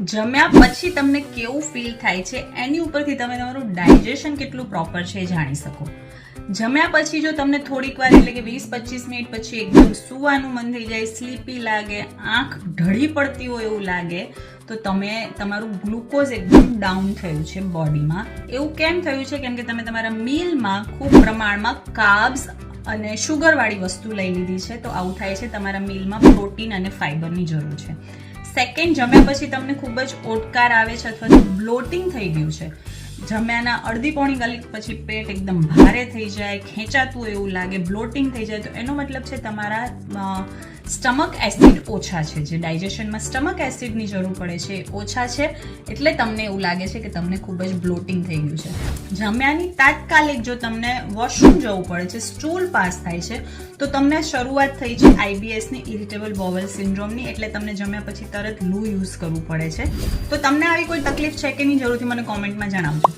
જમ્યા પછી તમને કેવું ફીલ થાય છે એની ઉપરથી તમે તમારું ડાયજેશન કેટલું પ્રોપર છે એ જાણી શકો. જમ્યા પછી જો તમને થોડીક વાર એટલે કે 20-25 મિનિટ પછી એકદમ સૂવાનું મન થઈ જાય, સ્લીપી લાગે, આંખ ઢળી પડતી હોય એવું લાગે, તો તમારું ગ્લુકોઝ એકદમ ડાઉન થયું છે બોડીમાં. એવું કેમ થયું છે? કેમ કે તમે તમારા મીલમાં ખૂબ પ્રમાણમાં કાર્બ્સ અને શુગરવાળી વસ્તુ લઈ લીધી છે. તો આવું થાય છે, તમારા મીલમાં પ્રોટીન અને ફાઈબરની જરૂર છે. સેકન્ડ, જમ્યા પછી તમને ખૂબ જ ઓડકાર આવે છે અથવા તો બ્લોટિંગ થઈ ગયું છે. જમ્યાના અડધી પોણી કલાક પછી પેટ એકદમ ભારે થઈ જાય, ખેંચાતું એવું લાગે, બ્લોટિંગ થઈ જાય, તો એનો મતલબ છે તમારા સ્ટમક એસિડ ઓછા છે. જે ડાયજેશનમાં સ્ટમક એસિડની જરૂર પડે છે એ ઓછા છે, એટલે તમને એવું લાગે છે કે તમને ખૂબ જ બ્લોટિંગ થઈ ગયું છે. જમ્યાની તાત્કાલિક જો તમને વોશરૂમ જવું પડે છે, સ્ટૂલ પાસ થાય છે, તો તમને શરૂઆત થઈ છે IBSની, ઇરિટેબલ બોવલ સિન્ડ્રોમની, એટલે તમને જમ્યા પછી તરત લૂ યુઝ કરવું પડે છે. તો તમને આવી કોઈ તકલીફ છે કે નહીં, જરૂરથી મને કોમેન્ટમાં જણાવજો.